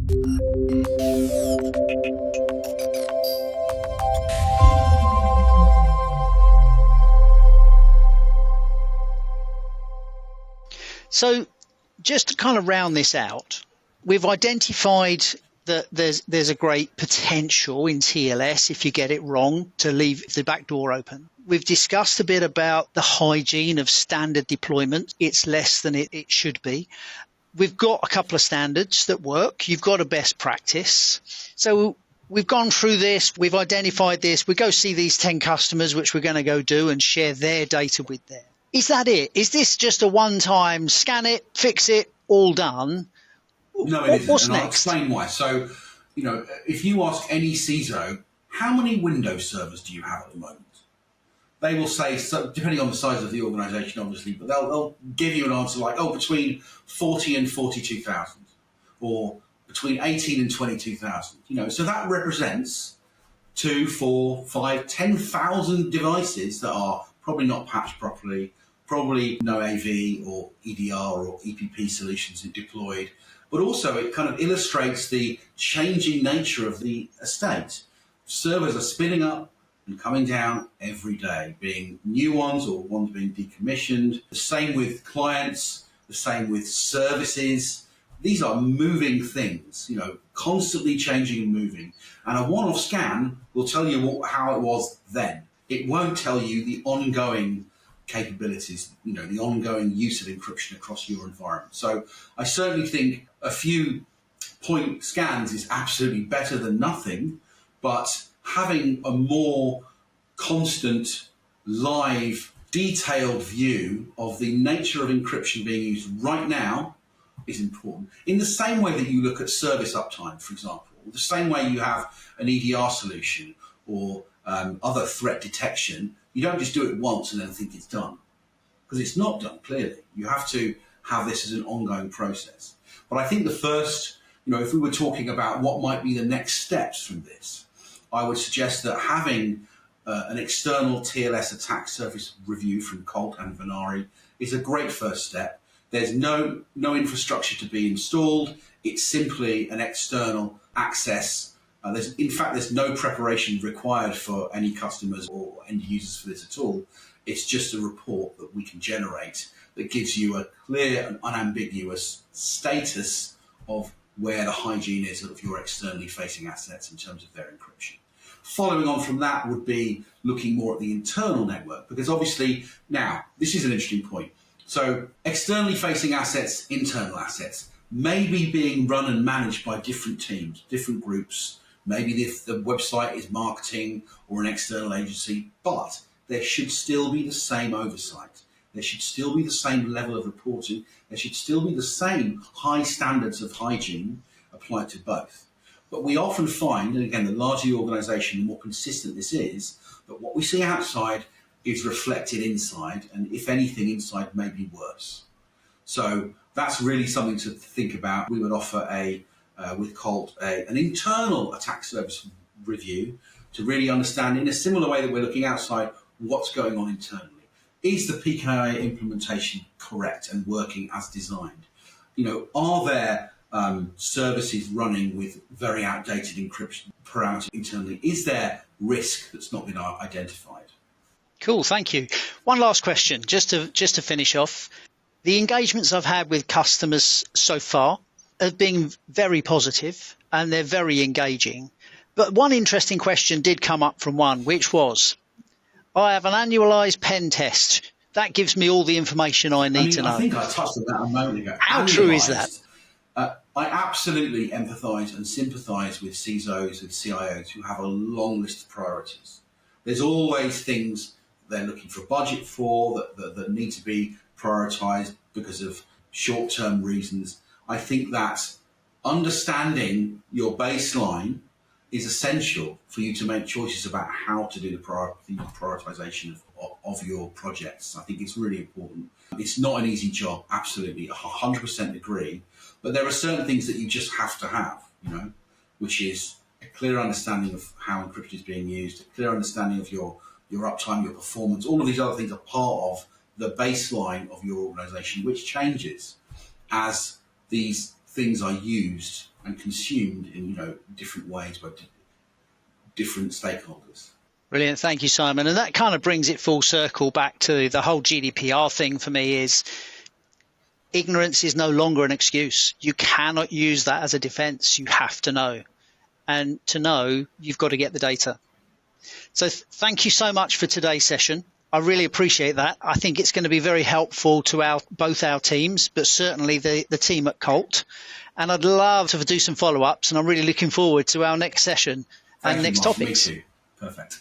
So just to kind of round this out, we've identified that there's a great potential in TLS if you get it wrong to leave the back door open. We've discussed a bit about the hygiene of standard deployment. It's less than it should be. We've got a couple of standards that work. You've got a best practice. So we've gone through this. We've identified this. We go see these 10 customers, which we're going to go do and share their data with them. Is that it? Is this just a one-time scan it, fix it, all done? No, it isn't. What's and next? I'll explain why. So, if you ask any CISO, how many Windows servers do you have at the moment? They will say, so depending on the size of the organization, obviously, but they'll give you an answer like, between 40 and 42,000, or between 18 and 22,000. So that represents 2, 4, 5, 10,000 devices that are probably not patched properly, probably no AV or EDR or EPP solutions deployed, but also it kind of illustrates the changing nature of the estate. Servers are spinning up and coming down every day, being new ones or ones being decommissioned. The same with clients, the same with services. These are moving things, constantly changing and moving. And a one-off scan will tell you how it was then. It won't tell you the ongoing capabilities, the ongoing use of encryption across your environment. So I certainly think a few point scans is absolutely better than nothing, but having a more constant, live, detailed view of the nature of encryption being used right now is important. In the same way that you look at service uptime, for example, the same way you have an EDR solution or other threat detection, you don't just do it once and then think it's done, because it's not done, clearly. You have to have this as an ongoing process. But I think the first, if we were talking about what might be the next steps from this, I would suggest that having an external TLS attack surface review from Colt and Venari is a great first step. There's no infrastructure to be installed. It's simply an external access. There's no preparation required for any customers or end users for this at all. It's just a report that we can generate that gives you a clear and unambiguous status of where the hygiene is of your externally facing assets in terms of their encryption. Following on from that would be looking more at the internal network, because obviously now, this is an interesting point. So externally facing assets, internal assets, may be being run and managed by different teams, different groups. Maybe if the website is marketing or an external agency, but there should still be the same oversight. There should still be the same level of reporting. There should still be the same high standards of hygiene applied to both. But we often find, and again, the larger the organisation, the more consistent this is, that what we see outside is reflected inside, and if anything, inside may be worse. So that's really something to think about. We would offer with Colt an internal attack service review to really understand, in a similar way that we're looking outside, what's going on internally. Is the PKI implementation correct and working as designed? Are there services running with very outdated encryption parameters internally? Is there risk that's not been identified? Cool, thank you. One last question, just to finish off. The engagements I've had with customers so far have been very positive and they're very engaging. But one interesting question did come up from one, which was, I have an annualized pen test. That gives me all the information I need to know. I think I touched on that a moment ago. How true is that? I absolutely empathise and sympathise with CISOs, with CIOs who have a long list of priorities. There's always things they're looking for budget for that need to be prioritised because of short-term reasons. I think that understanding your baseline is essential for you to make choices about how to do the prioritisation of your projects. I think it's really important. It's not an easy job, absolutely, 100% agree. But there are certain things that you just have to have, which is a clear understanding of how encryption is being used, a clear understanding of your uptime, your performance. All of these other things are part of the baseline of your organisation, which changes as these things are used and consumed in different ways by different stakeholders. Brilliant. Thank you, Simon. And that kind of brings it full circle back to the whole GDPR thing for me is ignorance is no longer an excuse. You cannot use that as a defense. You have to know. And to know, you've got to get the data. So thank you so much for today's session. I really appreciate that. I think it's going to be very helpful to both our teams, but certainly the team at Colt. And I'd love to do some follow-ups, and I'm really looking forward to our next session and next topics. Me too. Perfect.